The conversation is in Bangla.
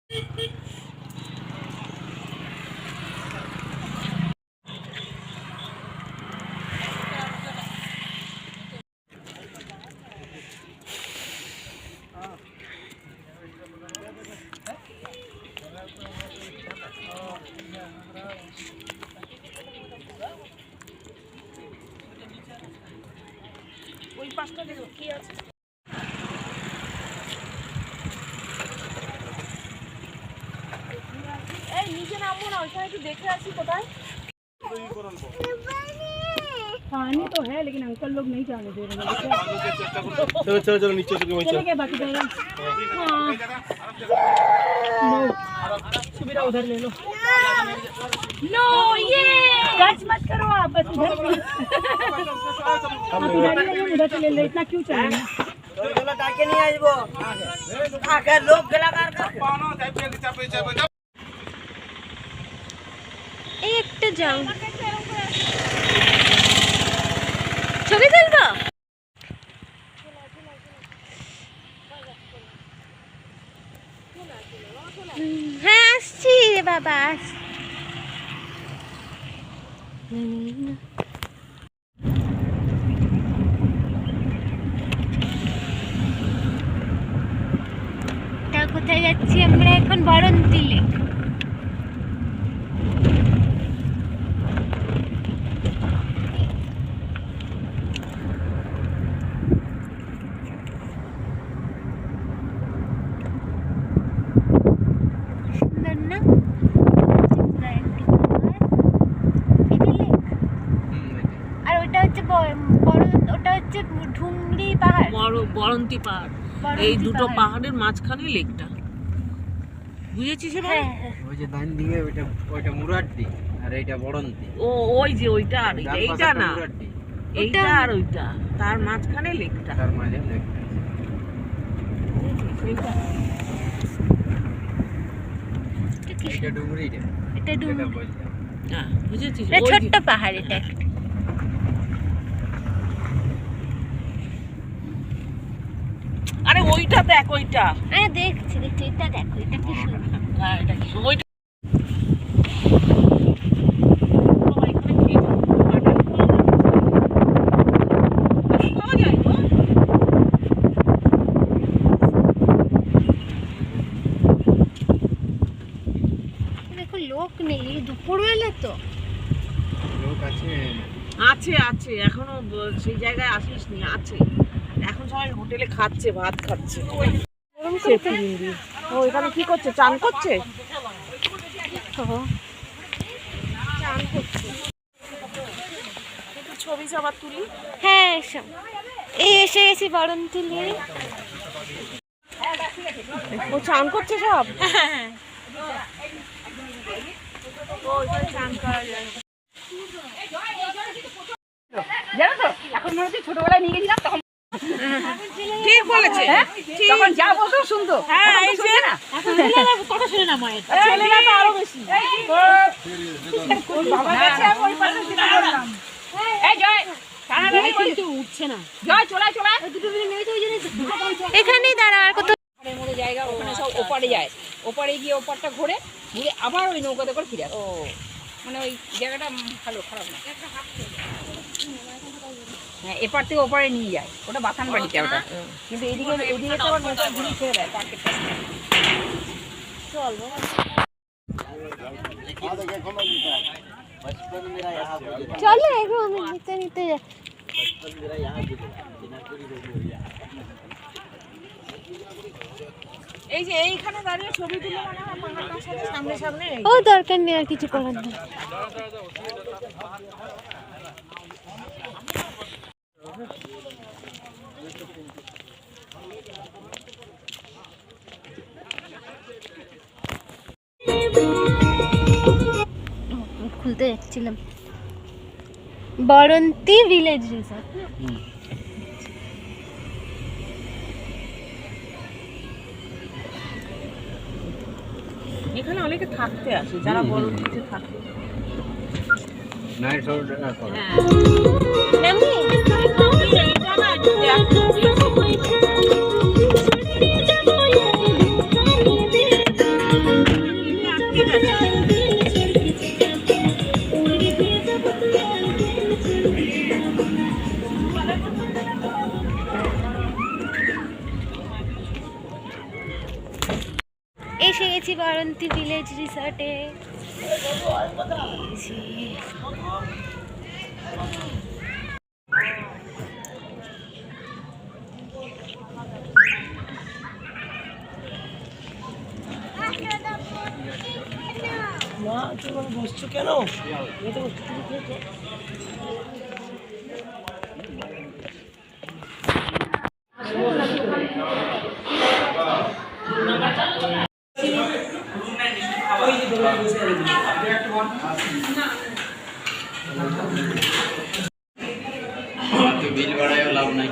ওই পাশটা দেখো কি আছে। এই নিচে নামবো না, ওইখানে একটু দেখে আসি कोताय। पानी तो है लेकिन अंकल लोग नहीं जाने दे रहे हैं। चलो चलो चलो नीचे चलो चलो क्या बाकी जाएगा। नो सुबीरा उधर ले लो। नो ये टच मत करो आप, बस उधर उधर से ले लो। इतना क्यों चलेगा। चलो डाके नहीं आइबो आगे लोग गलाकार कर पानो একটু যাও ছবি তুলবো। হ্যাঁ আসছি রে বাবা। কোথায় যাচ্ছি আমরা এখন? বরন্তী লেক। বরন্তী পাহাড়, এই দুটো পাহাড়ের মাঝখানে লেকটা, বুঝেছিস? ওই যে ডান দিকে ওইটা মুরাড্ডি আর এইটা বরন্তী। ও ওই যে ওইটা আর এইটা না, এইটা আর ওইটা, তার মাঝখানে লেকটা। তার মাঝে লেকটা। এটা ডুবুরিটা, এটা ডুবুরি। হ্যাঁ বুঝেছিস? এটা ছোট্ট পাহাড় এটা। আরে ওইটা দেখ, ওইটা আরে দেখছি দেখছি, এটা দেখো, এটা কি সুন্দর। হ্যাঁ এটা কি ওইটা। দেখো লোক নেই, দুপুরবেলা তো। লোক আছে আছে আছে, এখনো সেই জায়গায় আসিসনি, আছে। এখন সবাই হোটেলে খাচ্ছে, ভাত খাচ্ছে। ও এখানে কি করছে? চান করছে। চান করছে। একটু ছবি সবার তুলি। হ্যাঁ এসো, এই এসে গেছি বরন্তী লেক। ও চান করছে সব। ও এখানে চান করা যায়। জানো তো এখন মনে হচ্ছে ছোটবেলায় নিয়ে গেছিলাম তখন। ঠিক বলেছে, তখন যা বলতো শুনতো। হ্যাঁ এই যে কথা শুনে না মায়ের, ছেলেরা তো আরো বেশি। বাবা গেছে ওই পাশে দিতে বললাম। এই জয় সারা রাত কিন্তু উঠছে না। জয় চলে চলে দুটো মিনিট নেই তো ওই জন্য এখানেই দাঁড়া। আর কত পাহাড়ের মধ্যে জায়গা, ওখানে সব ওপারে যায়। ওপারে গিয়ে ওপারটা ঘুরে ঘুরে আবার ওই নৌকাতে করে ফিরে আসে। ও মানে ওই জায়গাটা ভালো, খারাপ না। হ্যাঁ এপার থেকে ওপারে নিয়ে যায়, ওটা বাথান বাড়িতে ওটা। কিন্তু এদিকে এদিকে তো আবার নৌকা ঘুরে ছেড়ে দেয় পার্কের পাশে। চলো এখন আমি নিতে নিতে যাই। এই যে এইখানে দাঁড়িয়ে ছবি তুলে মনে হয় পাহাড়টার সাথে সামনে সামনে। ও দরকার নেই, আর কিছু করার নেই। খুলতে যাচ্ছিলাম। Baranti village resort. এখানে অনেকে থাকতে আসে, যারা বরন্তীতে থাকে। নাইট শোট করে। নামি এইটা না যে এসে গেছি বারন্তী ভিলেজ রিসর্টে। মা তুমি বসছো কেন? বিল বাড়ায়ও লাভ নাই।